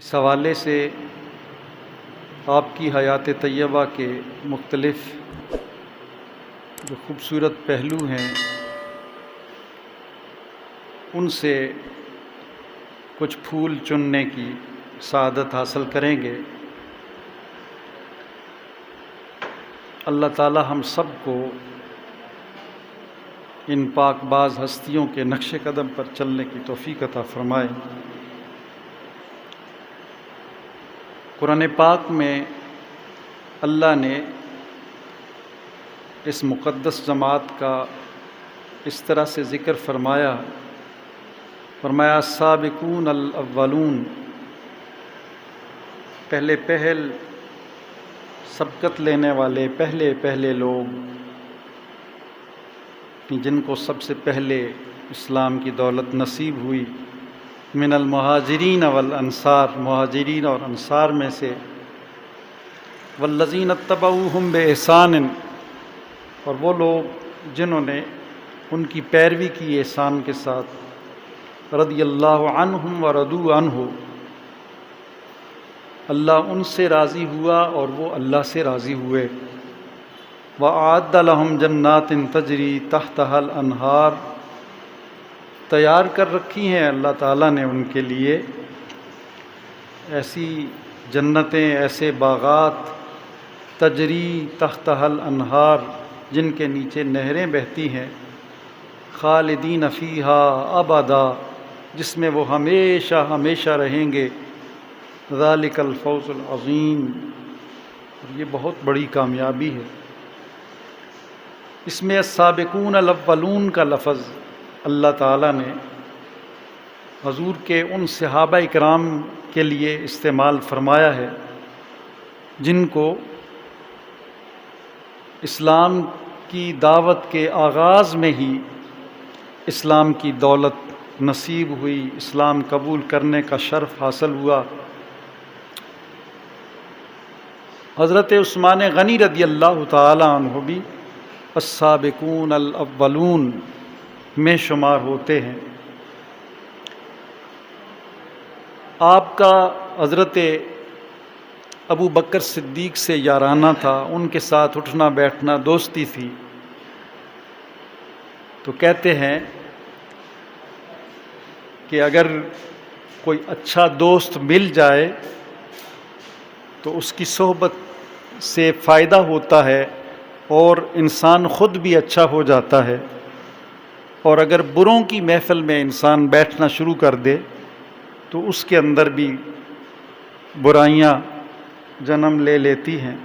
اس حوالے سے آپ کی حیات طیبہ کے مختلف جو خوبصورت پہلو ہیں ان سے کچھ پھول چننے کی سعادت حاصل کریں گے۔ اللہ تعالی ہم سب کو ان پاک باز ہستیوں کے نقش قدم پر چلنے کی توفیق عطا فرمائے۔ قرآن پاک میں اللہ نے اس مقدس جماعت کا اس طرح سے ذکر فرمایا السابقون الاولون، پہلے پہل سبقت لینے والے پہلے لوگ جن کو سب سے پہلے اسلام کی دولت نصیب ہوئی، من المہاجرین والانصار، مہاجرین اور انصار میں سے، والذین اتبعوہم بإحسان، اور وہ لوگ جنہوں نے ان کی پیروی کی احسان کے ساتھ، رضی اللہ عنہم ورضوا عنہ، اللہ ان سے راضی ہوا اور وہ اللہ سے راضی ہوئے، وأعد لہم جنات تجری تحتہا الانہار، تیار کر رکھی ہیں اللہ تعالیٰ نے ان کے لیے ایسی جنتیں، ایسے باغات، تجری تحتہا الانہار، جن کے نیچے نہریں بہتی ہیں، خالدین فیہا ابدا، جس میں وہ ہمیشہ ہمیشہ رہیں گے، ذالک الفوز العظیم، اور یہ بہت بڑی کامیابی ہے۔ اس میں السابقون الاولون کا لفظ اللہ تعالیٰ نے حضور کے ان صحابہ اکرام کے لیے استعمال فرمایا ہے جن کو اسلام کی دعوت کے آغاز میں ہی اسلام کی دولت نصیب ہوئی، اسلام قبول کرنے کا شرف حاصل ہوا۔ حضرت عثمان غنی رضی اللہ تعالی عنہ بھی السابقون الاولون میں شمار ہوتے ہیں۔ آپ کا حضرت ابو بکر صدیق سے یارانہ تھا، ان کے ساتھ اٹھنا بیٹھنا دوستی تھی، تو کہتے ہیں کہ اگر کوئی اچھا دوست مل جائے تو اس کی صحبت سے فائدہ ہوتا ہے اور انسان خود بھی اچھا ہو جاتا ہے، اور اگر بروں کی محفل میں انسان بیٹھنا شروع کر دے تو اس کے اندر بھی برائیاں جنم لے لیتی ہیں۔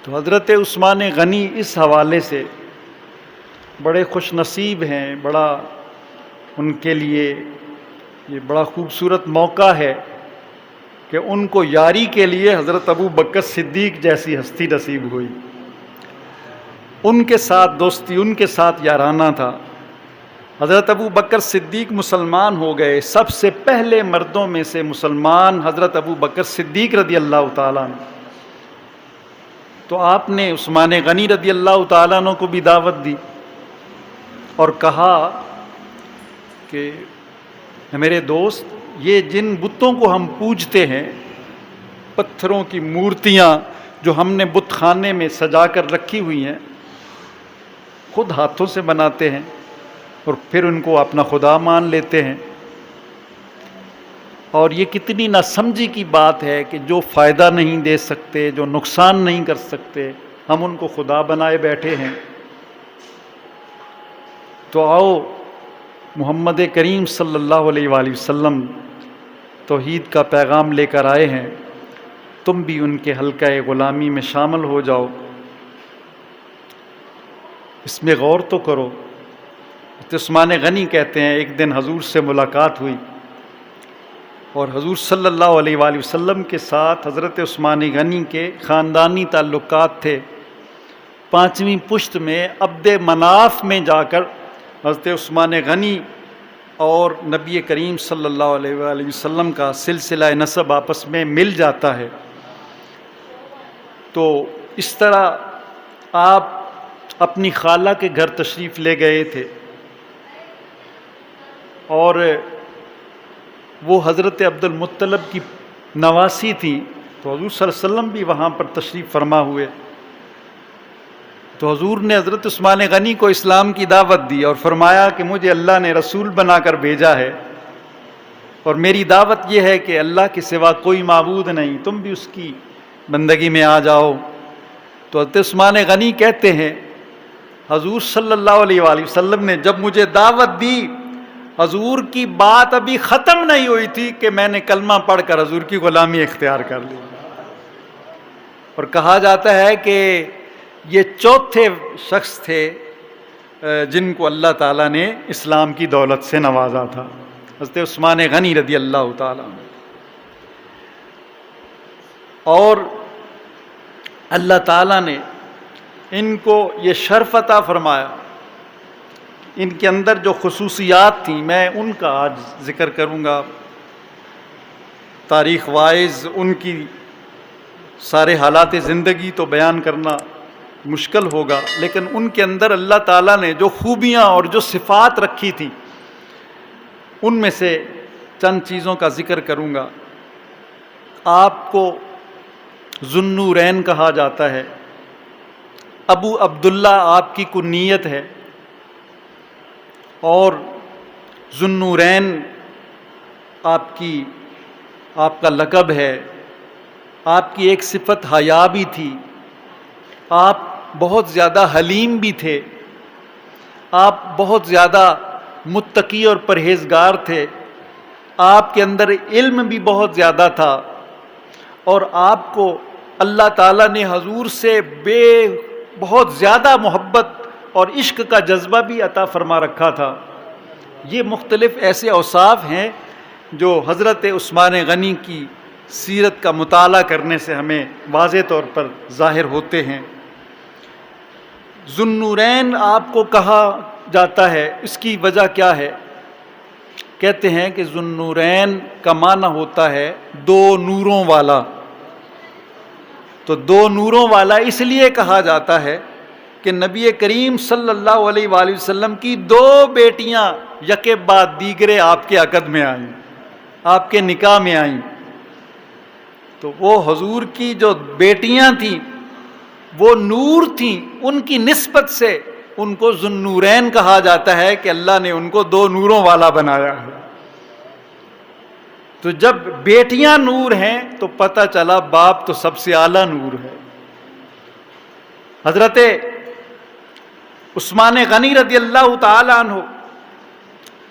تو حضرت عثمان غنی اس حوالے سے بڑے خوش نصیب ہیں، بڑا ان کے لیے یہ بڑا خوبصورت موقع ہے کہ ان کو یاری کے لیے حضرت ابو بکر صدیق جیسی ہستی نصیب ہوئی، ان کے ساتھ دوستی، ان کے ساتھ یارانہ تھا۔ حضرت ابو بکر صدیق مسلمان ہو گئے، سب سے پہلے مردوں میں سے مسلمان حضرت ابو بکر صدیق رضی اللہ تعالیٰ عنہ، تو آپ نے عثمان غنی رضی اللہ تعالیٰ عنہ کو بھی دعوت دی اور کہا کہ میرے دوست، یہ جن بتوں کو ہم پوجتے ہیں، پتھروں کی مورتیاں جو ہم نے بت خانے میں سجا کر رکھی ہوئی ہیں، خود ہاتھوں سے بناتے ہیں اور پھر ان کو اپنا خدا مان لیتے ہیں، اور یہ کتنی ناسمجھی کی بات ہے کہ جو فائدہ نہیں دے سکتے، جو نقصان نہیں کر سکتے، ہم ان کو خدا بنائے بیٹھے ہیں۔ تو آؤ، محمد کریم صلی اللہ علیہ وآلہ وسلم توحید کا پیغام لے کر آئے ہیں، تم بھی ان کے حلقہ غلامی میں شامل ہو جاؤ، اس میں غور تو کرو۔ عثمان غنی کہتے ہیں ایک دن حضور سے ملاقات ہوئی اور حضور صلی اللہ علیہ وآلہ وسلم کے ساتھ حضرت عثمان غنی کے خاندانی تعلقات تھے۔ 5ویں پشت میں عبد مناف میں جا کر حضرت عثمان غنی اور نبی کریم صلی اللہ علیہ وآلہ وسلم کا سلسلہ نسب آپس میں مل جاتا ہے۔ تو اس طرح آپ اپنی خالہ کے گھر تشریف لے گئے تھے اور وہ حضرت عبد المطلب کی نواسی تھی، تو حضور صلی اللہ علیہ وسلم بھی وہاں پر تشریف فرما ہوئے. تو حضور نے حضرت عثمان غنی کو اسلام کی دعوت دی اور فرمایا کہ مجھے اللہ نے رسول بنا کر بھیجا ہے، اور میری دعوت یہ ہے کہ اللہ کے سوا کوئی معبود نہیں، تم بھی اس کی بندگی میں آ جاؤ. تو حضرت عثمان غنی کہتے ہیں حضور صلی اللہ علیہ وآلہ وسلم نے جب مجھے دعوت دی، حضور کی بات ابھی ختم نہیں ہوئی تھی کہ میں نے کلمہ پڑھ کر حضور کی غلامی اختیار کر لی. اور کہا جاتا ہے کہ یہ چوتھے شخص تھے جن کو اللہ تعالیٰ نے اسلام کی دولت سے نوازا تھا، حضرت عثمان غنی رضی اللہ تعالیٰ عنہ. اور اللہ تعالیٰ نے ان کو یہ شرف عطا فرمایا. ان کے اندر جو خصوصیات تھیں میں ان کا آج ذکر کروں گا. تاریخ وائز ان کی سارے حالات زندگی تو بیان کرنا مشکل ہوگا، لیکن ان کے اندر اللہ تعالیٰ نے جو خوبیاں اور جو صفات رکھی تھیں ان میں سے چند چیزوں کا ذکر کروں گا. آپ کو ذو النورین کہا جاتا ہے. ابو عبداللہ آپ کی کنیت ہے، اور ذو النورین آپ کا لقب ہے. آپ کی ایک صفت حیا بھی تھی. آپ بہت زیادہ حلیم بھی تھے. آپ بہت زیادہ متقی اور پرہیزگار تھے. آپ کے اندر علم بھی بہت زیادہ تھا، اور آپ کو اللہ تعالیٰ نے حضور سے بہت زیادہ محبت اور عشق کا جذبہ بھی عطا فرما رکھا تھا. یہ مختلف ایسے اوصاف ہیں جو حضرت عثمان غنی کی سیرت کا مطالعہ کرنے سے ہمیں واضح طور پر ظاہر ہوتے ہیں. ذو النورین آپ کو کہا جاتا ہے، اس کی وجہ کیا ہے؟ کہتے ہیں کہ ذو النورین کا معنی ہوتا ہے دو نوروں والا. تو دو نوروں والا اس لیے کہا جاتا ہے کہ نبی کریم صلی اللہ علیہ وآلہ وسلم کی دو بیٹیاں یکے بعد دیگرے آپ کے عقد میں آئیں، آپ کے نکاح میں آئیں. تو وہ حضور کی جو بیٹیاں تھیں وہ نور تھیں، ان کی نسبت سے ان کو ذو النورین کہا جاتا ہے کہ اللہ نے ان کو دو نوروں والا بنایا ہے. تو جب بیٹیاں نور ہیں تو پتہ چلا باپ تو سب سے اعلیٰ نور ہے. حضرت عثمان غنی رضی اللہ تعالی عنہ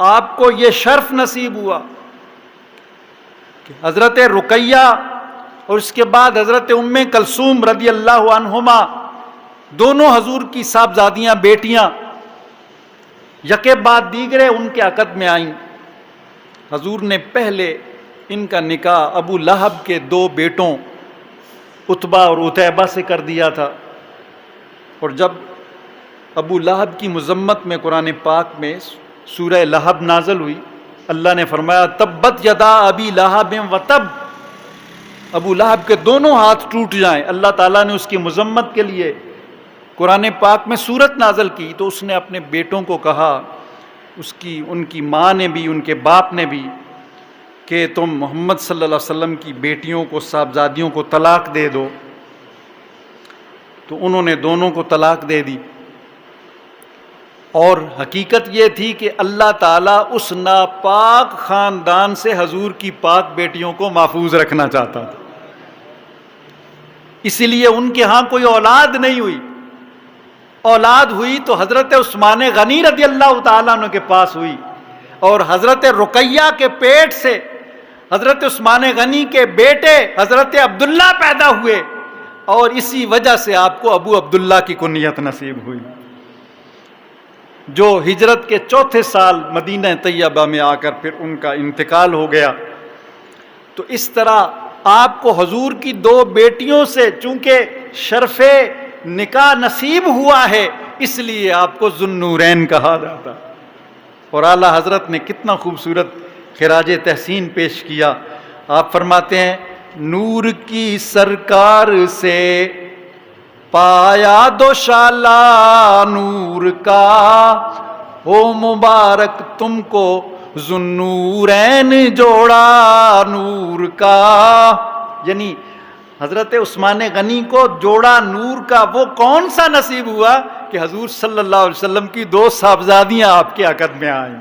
آپ کو یہ شرف نصیب ہوا کہ حضرت رقیہ اور اس کے بعد حضرت ام کلثوم رضی اللہ عنہما دونوں حضور کی صاحبزادیاں بیٹیاں یکے بعد دیگرے ان کے عقد میں آئیں. حضور نے پہلے ان کا نکاح ابو لہب کے دو بیٹوں عتبہ اور عتیبہ سے کر دیا تھا. اور جب ابو لہب کی مذمت میں قرآن پاک میں سورہ لہب نازل ہوئی، اللہ نے فرمایا تبت یدا ابی لہب و تب، ابو لہب کے دونوں ہاتھ ٹوٹ جائیں. اللہ تعالیٰ نے اس کی مذمت کے لیے قرآن پاک میں سورت نازل کی. تو اس نے اپنے بیٹوں کو کہا، ان کی ماں نے بھی ان کے باپ نے بھی، کہ تم محمد صلی اللہ علیہ وسلم کی بیٹیوں کو صاحبزادیوں کو طلاق دے دو. تو انہوں نے دونوں کو طلاق دے دی. اور حقیقت یہ تھی کہ اللہ تعالیٰ اس ناپاک خاندان سے حضور کی پاک بیٹیوں کو محفوظ رکھنا چاہتا تھا، اسی لیے ان کے ہاں کوئی اولاد نہیں ہوئی. اولاد ہوئی تو حضرت عثمان غنی رضی اللہ تعالیٰ عنہ کے پاس ہوئی، اور حضرت رقیہ کے پیٹ سے حضرت عثمان غنی کے بیٹے حضرت عبداللہ پیدا ہوئے، اور اسی وجہ سے آپ کو ابو عبداللہ کی کنیت نصیب ہوئی، جو ہجرت کے چوتھے سال مدینہ طیبہ میں آ کر پھر ان کا انتقال ہو گیا. تو اس طرح آپ کو حضور کی دو بیٹیوں سے چونکہ شرف نکاح نصیب ہوا ہے، اس لیے آپ کو ذو النورین کہا جاتا. اور اعلیٰ حضرت نے کتنا خوبصورت خراج تحسین پیش کیا. آپ فرماتے ہیں نور کی سرکار سے پایا دوشالہ نور کا، ہو مبارک تم کو ذوالنورین جوڑا نور کا، یعنی حضرت عثمان غنی کو جوڑا نور کا وہ کون سا نصیب ہوا کہ حضور صلی اللہ علیہ وسلم کی 2 صاحبزادیاں آپ کے عقد میں آئیں،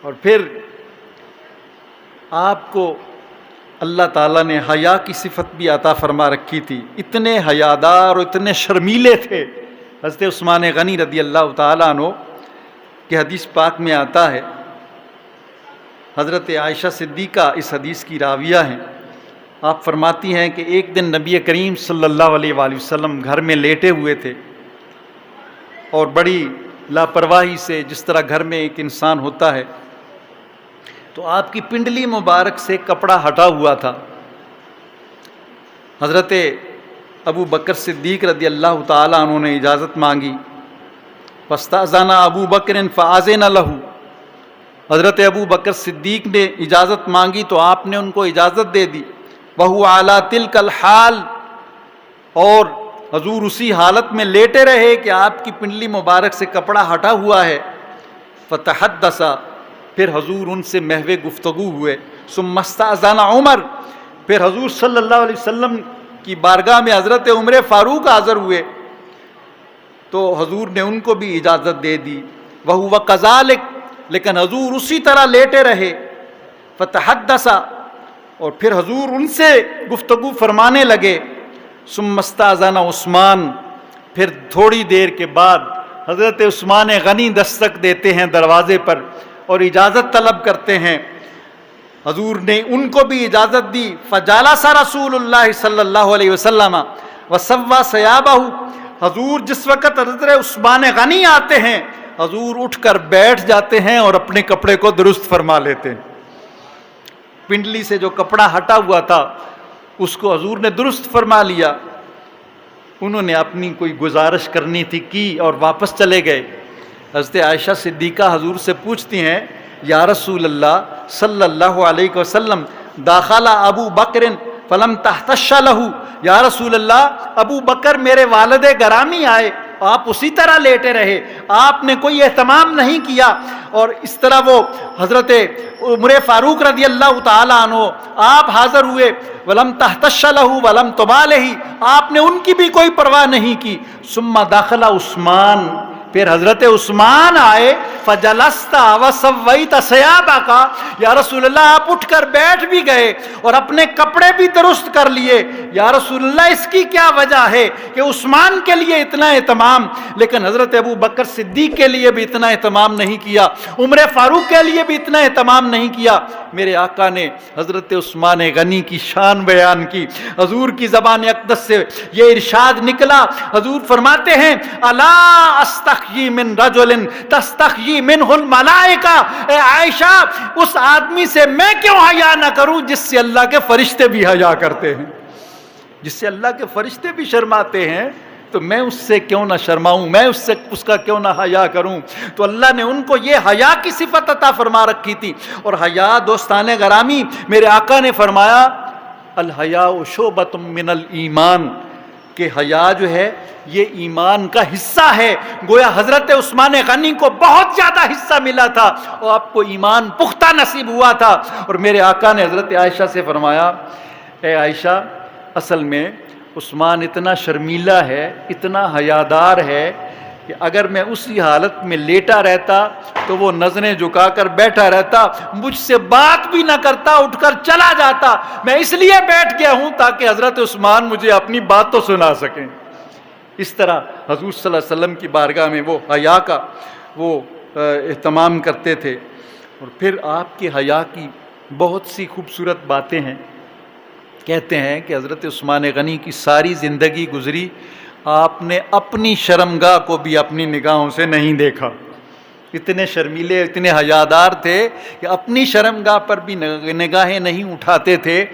اور پھر آپ کو اللہ تعالیٰ نے حیا کی صفت بھی عطا فرما رکھی تھی، اتنے حیادار اور اتنے شرمیلے تھے حضرت عثمان غنی رضی اللہ تعالیٰ عنہ کہ حدیث پاک میں آتا ہے، حضرت عائشہ صدیقہ اس حدیث کی راویہ ہیں، آپ فرماتی ہیں کہ ایک دن نبی کریم صلی اللہ علیہ وآلہ وسلم گھر میں لیٹے ہوئے تھے، اور بڑی لاپرواہی سے جس طرح گھر میں ایک انسان ہوتا ہے، تو آپ کی پنڈلی مبارک سے کپڑا ہٹا ہوا تھا۔ حضرت ابو بکر صدیق رضی اللہ تعالیٰ عنہ نے اجازت مانگی، فاستأذن ابو بکر فأذن لہ، حضرت ابو بکر صدیق نے اجازت مانگی تو آپ نے ان کو اجازت دے دی، وَهُوَ عَلَى تِلْكَ الْحَالِ، اور حضور اسی حالت میں لیٹے رہے کہ آپ کی پنڈلی مبارک سے کپڑا ہٹا ہوا ہے۔ فَتَحَدَّثَ، پھر حضور ان سے محو گفتگو ہوئے۔ ثُمَّ اسْتَأْذَنَ عمر، پھر حضور صلی اللہ علیہ وسلم کی بارگاہ میں حضرت عمر فاروق حاضر ہوئے تو حضور نے ان کو بھی اجازت دے دی، وَهُوَ كَذَلِكَ، لیکن حضور اسی طرح لیٹے رہے۔ فَتَحَدَّثَ، اور پھر حضور ان سے گفتگو فرمانے لگے۔ ثم استاذن عثمان، پھر تھوڑی دیر کے بعد حضرت عثمان غنی دستک دیتے ہیں دروازے پر اور اجازت طلب کرتے ہیں، حضور نے ان کو بھی اجازت دی۔ فجالس رسول اللہ صلی اللہ علیہ وسلم وسوى ثيابہ، حضور جس وقت حضرت عثمان غنی آتے ہیں حضور اٹھ کر بیٹھ جاتے ہیں اور اپنے کپڑے کو درست فرما لیتے ہیں۔ پنڈلی سے جو کپڑا ہٹا ہوا تھا اس کو حضور نے درست فرما لیا۔ انہوں نے اپنی کوئی گزارش کرنی تھی کی اور واپس چلے گئے۔ حضرت عائشہ صدیقہ حضور سے پوچھتی ہیں، یا رسول اللہ صلی اللہ علیہ وسلم، داخل ابو بکر فلم تحتش لہ، یا رسول اللہ ابو بکر میرے والد گرامی آئے، آپ اسی طرح لیٹے رہے، آپ نے کوئی اہتمام نہیں کیا، اور اس طرح وہ حضرت عمر فاروق رضی اللہ تعالیٰ عنہ آپ حاضر ہوئے، ولم تحتش لہ ولم تبالہ، آپ نے ان کی بھی کوئی پرواہ نہیں کی۔ ثم داخل عثمان، پھر حضرت عثمان آئے، فجلست وسویت ثیابک، یا رسول اللہ آپ اٹھ کر بیٹھ بھی گئے اور اپنے کپڑے بھی درست کر لیے، یا رسول اللہ اس کی کیا وجہ ہے کہ عثمان کے لیے اتنا اہتمام لیکن حضرت ابو بکر صدیق کے لیے بھی اتنا اہتمام نہیں کیا، عمر فاروق کے لیے بھی اتنا اہتمام نہیں کیا؟ میرے آقا نے حضرت عثمان غنی کی شان بیان کی، حضور کی زبان اقدس سے یہ ارشاد نکلا، حضور فرماتے ہیں، الا استحیی من رجل تستحیی منہ الملائکہ، اے عائشہ اس آدمی سے میں کیوں حیا نہ کروں جس سے اللہ کے فرشتے بھی حیا کرتے ہیں، جس سے اللہ کے فرشتے بھی شرماتے ہیں، تو میں اس سے کیوں نہ شرماؤں، میں اس کا کیوں نہ حیا کروں؟ تو اللہ نے ان کو یہ حیا کی صفت عطا فرما رکھی تھی۔ اور حیا دوستان گرامی، میرے آقا نے فرمایا الحیاء شعبۃ من الایمان، کہ حیا جو ہے یہ ایمان کا حصہ ہے۔ گویا حضرت عثمان غنی کو بہت زیادہ حصہ ملا تھا اور آپ کو ایمان پختہ نصیب ہوا تھا۔ اور میرے آقا نے حضرت عائشہ سے فرمایا، اے عائشہ اصل میں عثمان اتنا شرمیلا ہے، اتنا حیادار ہے کہ اگر میں اسی حالت میں لیٹا رہتا تو وہ نظریں جھکا کر بیٹھا رہتا، مجھ سے بات بھی نہ کرتا، اٹھ کر چلا جاتا۔ میں اس لیے بیٹھ گیا ہوں تاکہ حضرت عثمان مجھے اپنی بات تو سنا سکیں۔ اس طرح حضور صلی اللہ علیہ وسلم کی بارگاہ میں وہ حیا کا وہ اہتمام کرتے تھے۔ اور پھر آپ کی حیا کی بہت سی خوبصورت باتیں ہیں۔ کہتے ہیں کہ حضرت عثمان غنی کی ساری زندگی گزری، آپ نے اپنی شرمگاہ کو بھی اپنی نگاہوں سے نہیں دیکھا، اتنے شرمیلے، اتنے حیادار تھے کہ اپنی شرمگاہ پر بھی نگاہیں نہیں اٹھاتے تھے۔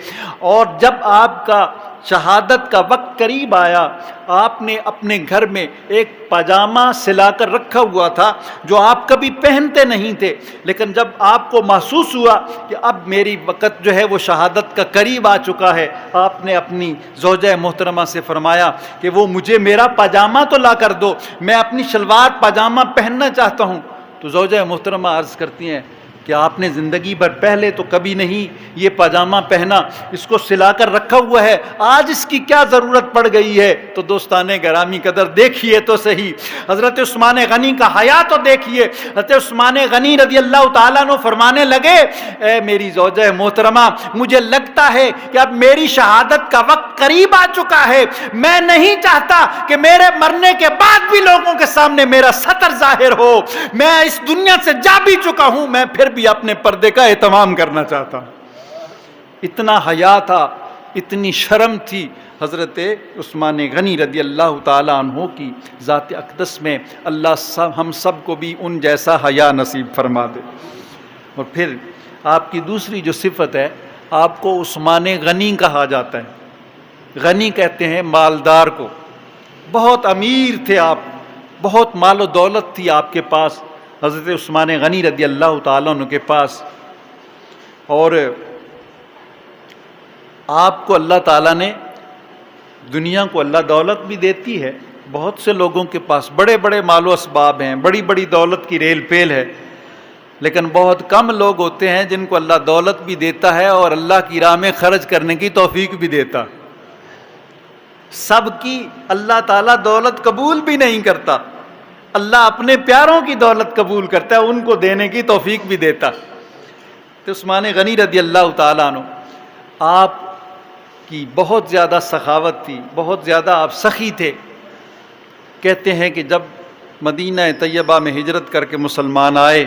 اور جب آپ کا شہادت کا وقت قریب آیا، آپ نے اپنے گھر میں ایک پاجامہ سلا کر رکھا ہوا تھا جو آپ کبھی پہنتے نہیں تھے، لیکن جب آپ کو محسوس ہوا کہ اب میری وقت جو ہے وہ شہادت کا قریب آ چکا ہے، آپ نے اپنی زوجہ محترمہ سے فرمایا کہ وہ مجھے میرا پاجامہ تو لا کر دو، میں اپنی شلوار پاجامہ پہننا چاہتا ہوں۔ تو زوجہ محترمہ عرض کرتی ہیں کہ آپ نے زندگی بھر پہلے تو کبھی نہیں یہ پاجامہ پہنا، اس کو سلا کر رکھا ہوا ہے، آج اس کی کیا ضرورت پڑ گئی ہے؟ تو دوستان گرامی قدر دیکھیے تو صحیح حضرت عثمان غنی کا حیا تو دیکھیے۔ حضرت عثمان غنی رضی اللہ تعالیٰ عنہ فرمانے لگے، اے میری زوجہ محترمہ، مجھے لگتا ہے کہ اب میری شہادت کا وقت قریب آ چکا ہے، میں نہیں چاہتا کہ میرے مرنے کے بعد بھی لوگوں کے سامنے میرا سطر ظاہر ہو، میں اس دنیا سے جا بھی چکا ہوں، میں پھر بھی اپنے پردے کا اہتمام کرنا چاہتا ہوں۔ اتنا حیا تھا، اتنی شرم تھی حضرت عثمان غنی رضی اللہ تعالیٰ عنہ کی ذات اقدس میں۔ اللہ ہم سب کو بھی ان جیسا حیا نصیب فرما دے۔ اور پھر آپ کی دوسری جو صفت ہے، آپ کو عثمان غنی کہا جاتا ہے۔ غنی کہتے ہیں مالدار کو، بہت امیر تھے آپ، بہت مال و دولت تھی آپ کے پاس، حضرت عثمان غنی رضی اللہ تعالیٰ عنہ کے پاس۔ اور آپ کو اللہ تعالیٰ نے، دنیا کو اللہ دولت بھی دیتی ہے، بہت سے لوگوں کے پاس بڑے بڑے مال و اسباب ہیں، بڑی بڑی دولت کی ریل پیل ہے، لیکن بہت کم لوگ ہوتے ہیں جن کو اللہ دولت بھی دیتا ہے اور اللہ کی راہ میں خرچ کرنے کی توفیق بھی دیتا۔ سب کی اللہ تعالیٰ دولت قبول بھی نہیں کرتا، اللہ اپنے پیاروں کی دولت قبول کرتا ہے، ان کو دینے کی توفیق بھی دیتا۔ تو عثمان غنی رضی اللہ تعالیٰ عنہ، آپ کی بہت زیادہ سخاوت تھی، بہت زیادہ آپ سخی تھے۔ کہتے ہیں کہ جب مدینہ طیبہ میں ہجرت کر کے مسلمان آئے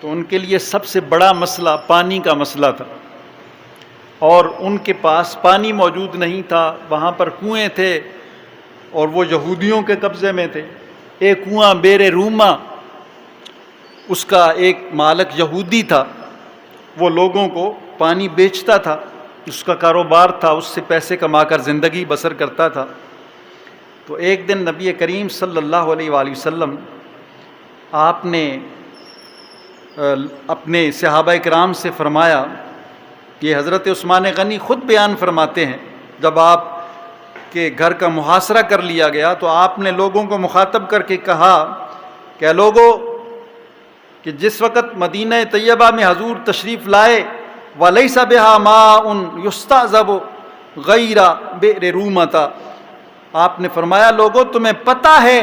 تو ان کے لیے سب سے بڑا مسئلہ پانی کا مسئلہ تھا، اور ان کے پاس پانی موجود نہیں تھا، وہاں پر کنویں تھے اور وہ یہودیوں کے قبضے میں تھے۔ ایک کنواں بیر روما، اس کا ایک مالک یہودی تھا، وہ لوگوں کو پانی بیچتا تھا، اس کا کاروبار تھا، اس سے پیسے کما کر زندگی بسر کرتا تھا۔ تو ایک دن نبی کریم صلی اللہ علیہ وآلہ وسلم آپ نے اپنے صحابہ کرام سے فرمایا، یہ حضرت عثمان غنی خود بیان فرماتے ہیں، جب آپ کے گھر کا محاصرہ کر لیا گیا تو آپ نے لوگوں کو مخاطب کر کے کہا کہ لوگوں، کہ جس وقت مدینہ طیبہ میں حضور تشریف لائے وَلَيْسَ بِهَا مَاءٌ يُسْتَعْذَبُ غَيْرَ بِئْرِ رُومَةَ، آپ نے فرمایا لوگوں تمہیں پتہ ہے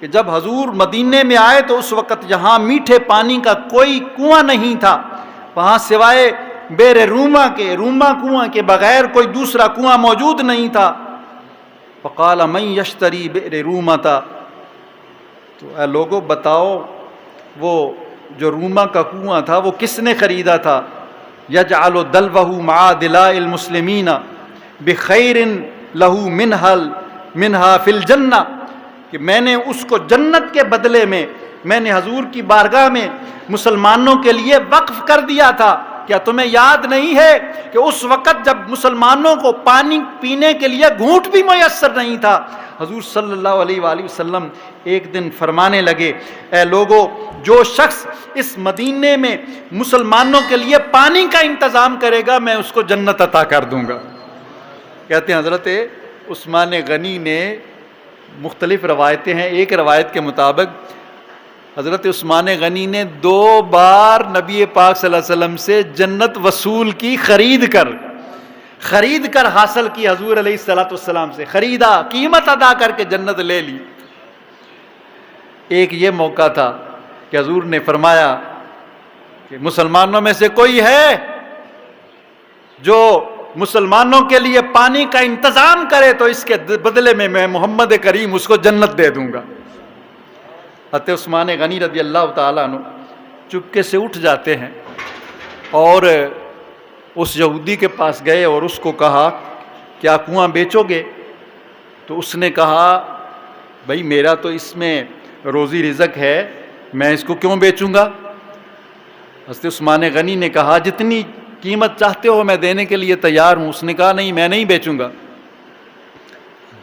کہ جب حضور مدینے میں آئے تو اس وقت یہاں میٹھے پانی کا کوئی کنواں نہیں تھا، وہاں سوائے بیر روما کے، روما کنواں کے بغیر کوئی دوسرا کنواں موجود نہیں تھا۔ فقال من یشتری بئر رومتا، تو اے لوگو بتاؤ وہ جو روما کا کنواں تھا وہ کس نے خریدا تھا؟ یجعل دلوہ مع دلاء المسلمین بخیر لہ منہا فی الجنہ، کہ میں نے اس کو جنت کے بدلے میں نے حضور کی بارگاہ میں مسلمانوں کے لیے وقف کر دیا تھا۔ کیا تمہیں یاد نہیں ہے کہ اس وقت جب مسلمانوں کو پانی پینے کے لیے گھونٹ بھی میسر نہیں تھا، حضور صلی اللہ علیہ وآلہ وسلم ایک دن فرمانے لگے، اے لوگو، جو شخص اس مدینے میں مسلمانوں کے لیے پانی کا انتظام کرے گا میں اس کو جنت عطا کر دوں گا۔ کہتے ہیں حضرت عثمان غنی نے، مختلف روایتیں ہیں، ایک روایت کے مطابق حضرت عثمان غنی نے 2 بار نبی پاک صلی اللہ علیہ وسلم سے جنت وصول کی، خرید کر حاصل کی، حضور علیہ السلام سے خریدا، قیمت ادا کر کے جنت لے لی۔ ایک یہ موقع تھا کہ حضور نے فرمایا کہ مسلمانوں میں سے کوئی ہے جو مسلمانوں کے لیے پانی کا انتظام کرے تو اس کے بدلے میں محمد کریم اس کو جنت دے دوں گا۔ حضرت عثمان غنی رضی اللہ تعالیٰ عنہ چپکے سے اٹھ جاتے ہیں اور اس یہودی کے پاس گئے اور اس کو کہا کیا کنواں بیچو گے؟ تو اس نے کہا بھائی میرا تو اس میں روزی رزق ہے، میں اس کو کیوں بیچوں گا؟ حضرت عثمان غنی نے کہا جتنی قیمت چاہتے ہو میں دینے کے لیے تیار ہوں۔ اس نے کہا نہیں، میں نہیں بیچوں گا۔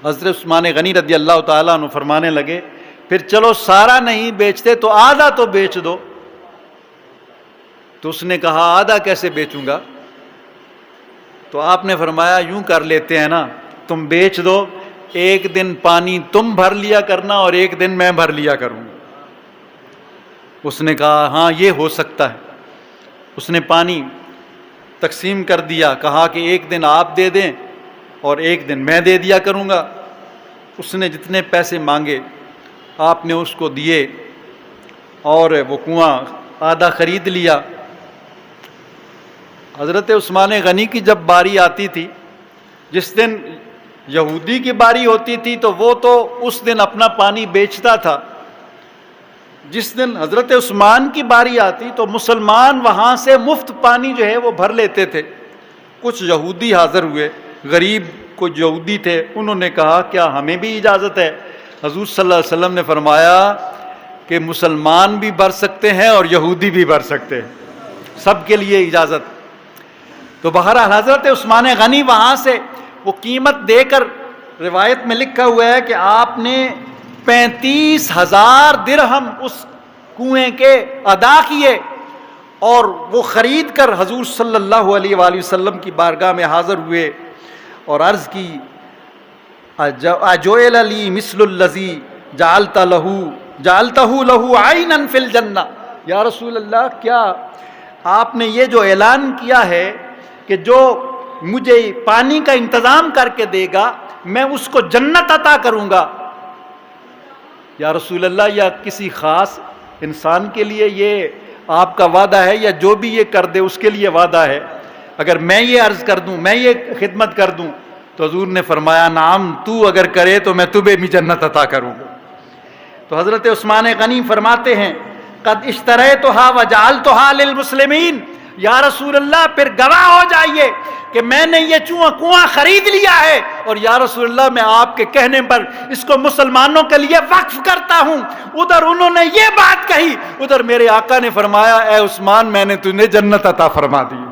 حضرت عثمان غنی رضی اللہ تعالیٰ عنہ فرمانے لگے پھر چلو سارا نہیں بیچتے تو آدھا تو بیچ دو۔ تو اس نے کہا آدھا کیسے بیچوں گا؟ تو آپ نے فرمایا یوں کر لیتے ہیں نا، تم بیچ دو، ایک دن پانی تم بھر لیا کرنا اور ایک دن میں بھر لیا کروں۔ اس نے کہا ہاں یہ ہو سکتا ہے۔ اس نے پانی تقسیم کر دیا، کہا کہ ایک دن آپ دے دیں اور ایک دن میں دے دیا کروں گا۔ اس نے جتنے پیسے مانگے آپ نے اس کو دیے اور وہ کنواں آدھا خرید لیا۔ حضرت عثمان غنی کی جب باری آتی تھی، جس دن یہودی کی باری ہوتی تھی تو وہ تو اس دن اپنا پانی بیچتا تھا، جس دن حضرت عثمان کی باری آتی تو مسلمان وہاں سے مفت پانی جو ہے وہ بھر لیتے تھے۔ کچھ یہودی حاضر ہوئے، غریب کچھ یہودی تھے، انہوں نے کہا کیا ہمیں بھی اجازت ہے؟ حضور صلی اللہ علیہ وسلم نے فرمایا کہ مسلمان بھی بھر سکتے ہیں اور یہودی بھی بھر سکتے ہیں، سب کے لیے اجازت۔ تو بہرحال حضرت عثمان غنی وہاں سے وہ قیمت دے کر، روایت میں لکھا ہوا ہے کہ آپ نے 35,000 درہم اس کنویں کے ادا کیے اور وہ خرید کر حضور صلی اللہ علیہ وآلہ وسلم کی بارگاہ میں حاضر ہوئے اور عرض کی اجعل لی مثل الذی جعلتہ لہ عینا فی الجنہ، یا رسول اللہ کیا آپ نے یہ جو اعلان کیا ہے کہ جو مجھے پانی کا انتظام کر کے دے گا میں اس کو جنت عطا کروں گا؟ یا رسول اللہ یا کسی خاص انسان کے لیے یہ آپ کا وعدہ ہے یا جو بھی یہ کر دے اس کے لیے وعدہ ہے؟ اگر میں یہ عرض کر دوں، میں یہ خدمت کر دوں؟ تو حضور نے فرمایا نعم، تو اگر کرے تو میں تمہیں بھی جنت عطا کروں گا۔ تو حضرت عثمان غنی فرماتے ہیں قد اشتریتھا وجعلتھا للمسلمین، یا رسول اللہ پھر گواہ ہو جائیے کہ میں نے یہ کنواں خرید لیا ہے اور یا رسول اللہ میں آپ کے کہنے پر اس کو مسلمانوں کے لیے وقف کرتا ہوں۔ ادھر انہوں نے یہ بات کہی، ادھر میرے آقا نے فرمایا اے عثمان میں نے تجھے جنت عطا فرما دی،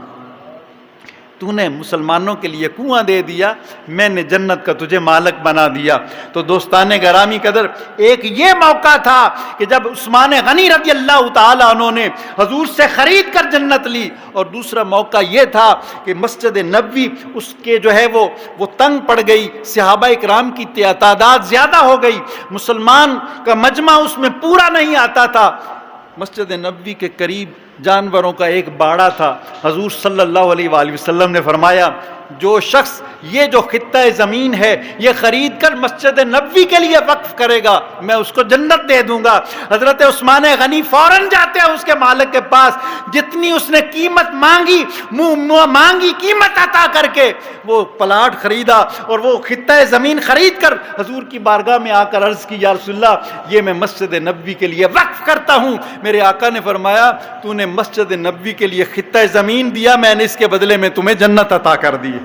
تو نے مسلمانوں کے لیے کنواں دے دیا، میں نے جنت کا تجھے مالک بنا دیا۔ تو دوستان گرامی قدر، ایک یہ موقع تھا کہ جب عثمان غنی رضی اللہ تعالی عنہ نے حضور سے خرید کر جنت لی، اور دوسرا موقع یہ تھا کہ مسجد نبوی اس کے جو ہے وہ تنگ پڑ گئی، صحابہ اکرام کی تعداد زیادہ ہو گئی، مسلمان کا مجمع اس میں پورا نہیں آتا تھا۔ مسجد نبوی کے قریب جانوروں کا ایک باڑا تھا۔ حضور صلی اللہ علیہ وآلہ وسلم نے فرمایا جو شخص یہ جو خطہ زمین ہے یہ خرید کر مسجد نبوی کے لیے وقف کرے گا میں اس کو جنت دے دوں گا۔ حضرت عثمان غنی فوراً جاتے ہیں اس کے مالک کے پاس، جتنی اس نے قیمت مانگی مانگی قیمت عطا کر کے وہ پلاٹ خریدا اور وہ خطہ زمین خرید کر حضور کی بارگاہ میں آ کر عرض کی یا رسول اللہ یہ میں مسجد نبوی کے لیے وقف کرتا ہوں۔ میرے آقا نے فرمایا تو نے مسجد نبوی کے لیے خطہ زمین دیا، میں نے اس کے بدلے میں تمہیں جنت عطا کر دی ہے۔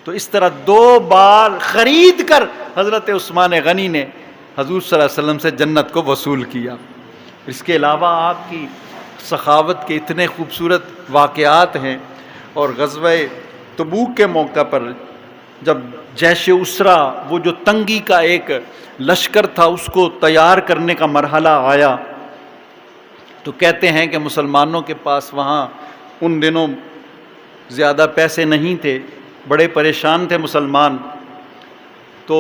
تو اس طرح 2 بار خرید کر حضرت عثمان غنی نے حضور صلی اللہ علیہ وسلم سے جنت کو وصول کیا۔ اس کے علاوہ آپ کی سخاوت کے اتنے خوبصورت واقعات ہیں، اور غزوہ تبوک کے موقع پر جب جیش اسرا وہ جو تنگی کا ایک لشکر تھا اس کو تیار کرنے کا مرحلہ آیا، تو کہتے ہیں کہ مسلمانوں کے پاس وہاں ان دنوں زیادہ پیسے نہیں تھے، بڑے پریشان تھے مسلمان، تو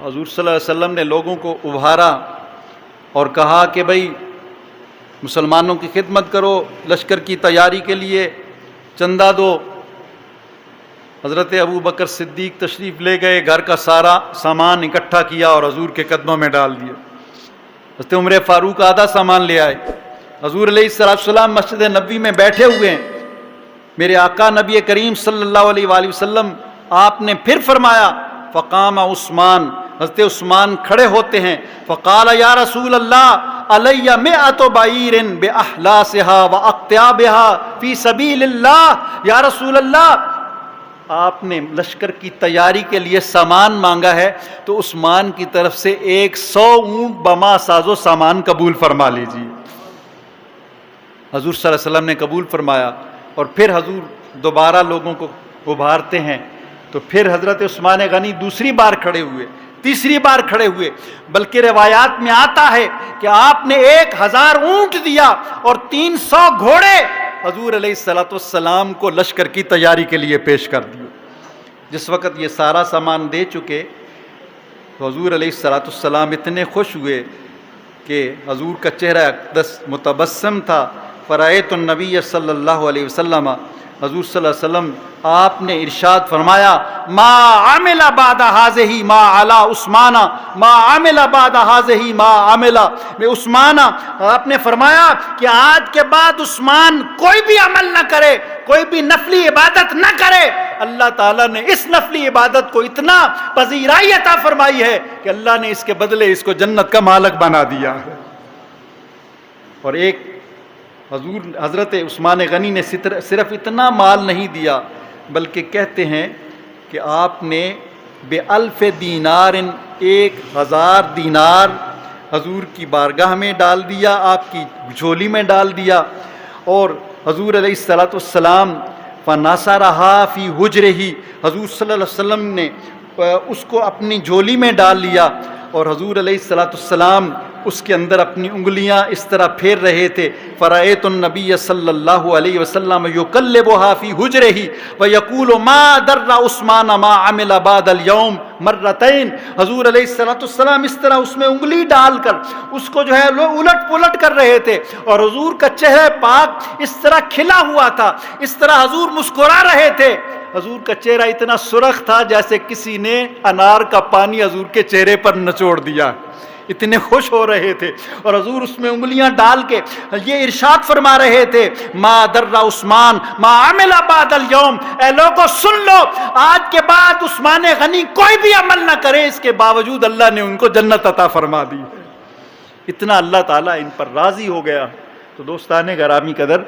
حضور صلی اللہ علیہ وسلم نے لوگوں کو ابھارا اور کہا کہ بھائی مسلمانوں کی خدمت کرو، لشکر کی تیاری کے لیے چندہ دو۔ حضرت ابو بکر صدیق تشریف لے گئے، گھر کا سارا سامان اکٹھا کیا اور حضور کے قدموں میں ڈال دیا۔ حضرت عمر فاروق آدھا سامان لے آئے۔ حضور علیہ السلام مسجد نبوی میں بیٹھے ہوئے ہیں، میرے آقا نبی کریم صلی اللہ علیہ وآلہ وسلم آپ نے پھر فرمایا فقام عثمان، حضرت عثمان کھڑے ہوتے ہیں، فقال یا رسول اللہ علی مئۃ بعیر باحلاسها واقطابها فی سبیل اللہ، یا رسول اللہ آپ نے لشکر کی تیاری کے لیے سامان مانگا ہے تو عثمان کی طرف سے 100 اونٹ بما ساز و سامان قبول فرما لیجیے۔ حضور صلی اللہ علیہ وسلم نے قبول فرمایا، اور پھر حضور دوبارہ لوگوں کو ابھارتے ہیں، تو پھر حضرت عثمان غنی دوسری بار کھڑے ہوئے، تیسری بار کھڑے ہوئے، بلکہ روایات میں آتا ہے کہ آپ نے 1000 اونٹ دیا اور 300 گھوڑے حضور علیہ السلام کو لشکر کی تیاری کے لیے پیش کر دیے۔ جس وقت یہ سارا سامان دے چکے تو حضور علیہ السلام اتنے خوش ہوئے کہ حضور کا چہرہ اقدس متبسم تھا. فرأیت النبی صلی اللہ علیہ وسلم، حضور صلی اللہ علیہ وسلم آپ نے ارشاد فرمایا ما عمل بعد هذه ما علی عثمان، ما عمل بعد هذه ما عمل بعثمان. آپ نے فرمایا کہ آج کے بعد عثمان کوئی بھی عمل نہ کرے، کوئی بھی نفلی عبادت نہ کرے. اللہ تعالیٰ نے اس نفلی عبادت کو اتنا پذیرائی عطا فرمائی ہے کہ اللہ نے اس کے بدلے اس کو جنت کا مالک بنا دیا. اور ایک حضرت عثمان غنی نے صرف اتنا مال نہیں دیا، بلکہ کہتے ہیں کہ آپ نے بِأَلْفِ دینار، 1000 دینار حضور کی بارگاہ میں ڈال دیا، آپ کی جھولی میں ڈال دیا. اور حضور علیہ السلام فَنَصَرَهَا فِي حُجْرِهِ، حضور صلی اللہ علیہ وسلم نے اس کو اپنی جھولی میں ڈال لیا. اور حضور علیہ السلام اس کے اندر اپنی انگلیاں اس طرح پھیر رہے تھے. فرأیت النبی صلی اللہ علیہ وسلم یقلبها فی حجرہ ویقول ما در عثمان ما عمل بعد اليوم مرتين. حضور علیہ السلام اس طرح اس میں انگلی ڈال کر اس کو جو ہے لوگ الٹ پلٹ کر رہے تھے، اور حضور کا چہرہ پاک اس طرح کھلا ہوا تھا، اس طرح حضور مسکرا رہے تھے. حضور کا چہرہ اتنا سرخ تھا جیسے کسی نے انار کا پانی حضور کے چہرے پر نچوڑ دیا، اتنے خوش ہو رہے تھے. اور حضور اس میں انگلیاں ڈال کے یہ ارشاد فرما رہے تھے ما در عثمان ما عمل بعد اليوم، اے لوگوں سن لو، آج کے بعد عثمان غنی کوئی بھی عمل نہ کرے، اس کے باوجود اللہ نے ان کو جنت عطا فرما دی. اتنا اللہ تعالیٰ ان پر راضی ہو گیا. تو دوستان گرامی قدر،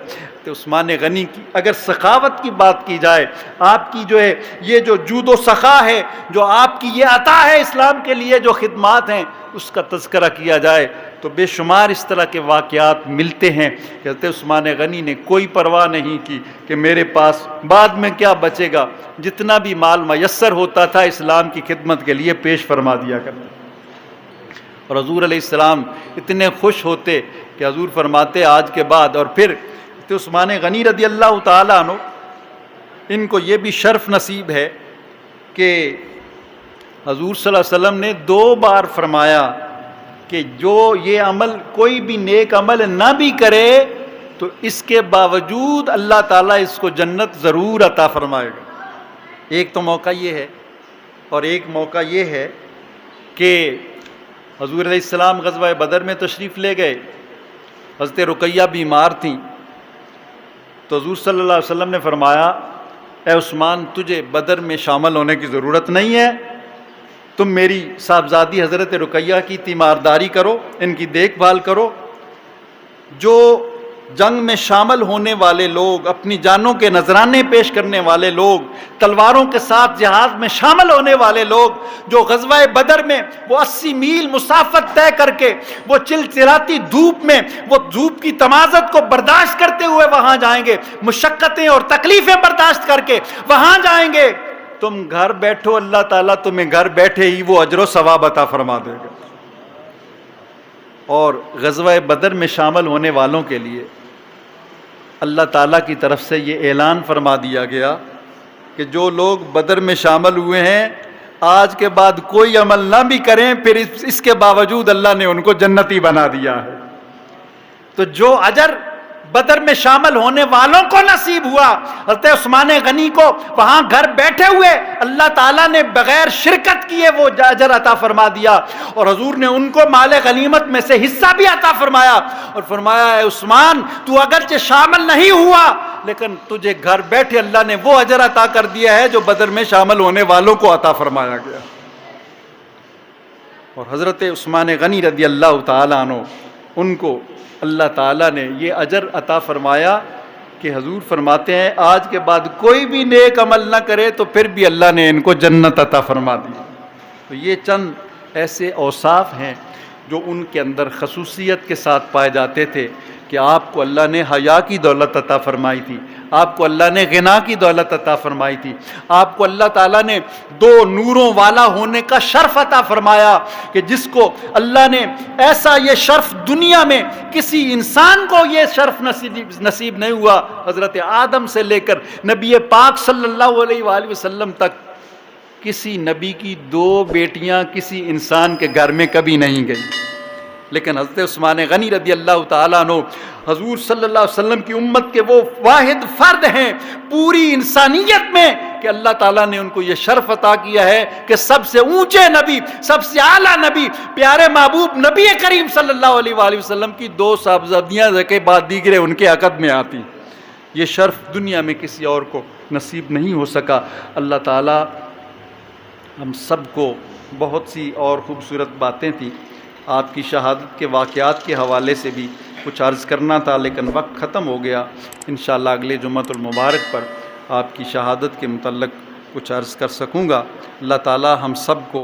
تو عثمان غنی کی اگر سخاوت کی بات کی جائے، آپ کی جو ہے یہ جو جود و سخا ہے، جو آپ کی یہ عطا ہے اسلام کے لیے، جو خدمات ہیں، اس کا تذکرہ کیا جائے تو بے شمار اس طرح کے واقعات ملتے ہیں. کہتے عثمان غنی نے کوئی پرواہ نہیں کی کہ میرے پاس بعد میں کیا بچے گا، جتنا بھی مال میسر ہوتا تھا اسلام کی خدمت کے لیے پیش فرما دیا کرتے. اور حضور علیہ السلام اتنے خوش ہوتے کہ حضور فرماتے آج کے بعد. اور پھر عثمان غنی رضی اللہ تعالیٰ عنہ، ان کو یہ بھی شرف نصیب ہے کہ حضور صلی اللہ علیہ وسلم نے 2 بار فرمایا کہ جو یہ عمل کوئی بھی نیک عمل نہ بھی کرے تو اس کے باوجود اللہ تعالیٰ اس کو جنت ضرور عطا فرمائے گا. ایک تو موقع یہ ہے، اور ایک موقع یہ ہے کہ حضور علیہ السلام غزوہ بدر میں تشریف لے گئے. حضرت رقیہ بیمار تھیں، تو حضور صلی اللہ علیہ وسلم نے فرمایا اے عثمان تجھے بدر میں شامل ہونے کی ضرورت نہیں ہے، تم میری صاحبزادی حضرت رقیہ کی تیمارداری کرو، ان کی دیکھ بھال کرو. جو جنگ میں شامل ہونے والے لوگ، اپنی جانوں کے نذرانے پیش کرنے والے لوگ، تلواروں کے ساتھ جہاد میں شامل ہونے والے لوگ، جو غزوہ بدر میں وہ 80 میل مسافت طے کر کے وہ چلچلاتی دھوپ میں وہ دھوپ کی تمازت کو برداشت کرتے ہوئے وہاں جائیں گے، مشقتیں اور تکلیفیں برداشت کر کے وہاں جائیں گے، تم گھر بیٹھو، اللہ تعالیٰ تمہیں گھر بیٹھے ہی وہ اجر و ثواب عطا فرما دے گا. اور غزوہ بدر میں شامل ہونے والوں کے لیے اللہ تعالیٰ کی طرف سے یہ اعلان فرما دیا گیا کہ جو لوگ بدر میں شامل ہوئے ہیں آج کے بعد کوئی عمل نہ بھی کریں، پھر اس کے باوجود اللہ نے ان کو جنتی بنا دیا ہے. تو جو اجر بدر میں شامل ہونے والوں کو نصیب ہوا، حضرت عثمان غنی کو وہاں گھر بیٹھے ہوئے اللہ تعالیٰ نے بغیر شرکت کیے وہ اجر عطا فرما دیا. اور حضور نے ان کو مال غنیمت میں سے حصہ بھی عطا فرمایا اور فرمایا اے عثمان تو اگرچہ شامل نہیں ہوا لیکن تجھے گھر بیٹھے اللہ نے وہ اجر عطا کر دیا ہے جو بدر میں شامل ہونے والوں کو عطا فرمایا گیا. اور حضرت عثمان غنی رضی اللہ تعالیٰ عنہ، ان کو اللہ تعالیٰ نے یہ اجر عطا فرمایا کہ حضور فرماتے ہیں آج کے بعد کوئی بھی نیک عمل نہ کرے تو پھر بھی اللہ نے ان کو جنت عطا فرما دی. تو یہ چند ایسے اوصاف ہیں جو ان کے اندر خصوصیت کے ساتھ پائے جاتے تھے کہ آپ کو اللہ نے حیا کی دولت عطا فرمائی تھی، آپ کو اللہ نے غنا کی دولت عطا فرمائی تھی، آپ کو اللہ تعالیٰ نے 2 نوروں والا ہونے کا شرف عطا فرمایا کہ جس کو اللہ نے ایسا یہ شرف دنیا میں کسی انسان کو یہ شرف نصیب نہیں ہوا. حضرت آدم سے لے کر نبی پاک صلی اللہ علیہ وآلہ وسلم تک کسی نبی کی 2 بیٹیاں کسی انسان کے گھر میں کبھی نہیں گئی. لیکن حضرت عثمان غنی رضی اللہ تعالیٰ عنہ حضور صلی اللہ علیہ وسلم کی امت کے وہ واحد فرد ہیں پوری انسانیت میں کہ اللہ تعالیٰ نے ان کو یہ شرف عطا کیا ہے کہ سب سے اونچے نبی، سب سے اعلیٰ نبی، پیارے محبوب نبی کریم صلی اللہ علیہ وآلہ وسلم کی 2 صاحبزادیاں کے بعد دیگرے ان کے عقد میں آتی. یہ شرف دنیا میں کسی اور کو نصیب نہیں ہو سکا. اللہ تعالیٰ ہم سب کو بہت سی اور خوبصورت باتیں تھیں. آپ کی شہادت کے واقعات کے حوالے سے بھی کچھ عرض کرنا تھا لیکن وقت ختم ہو گیا. انشاءاللہ اگلے جمعۃ المبارک پر آپ کی شہادت کے متعلق کچھ عرض کر سکوں گا. اللہ تعالیٰ ہم سب کو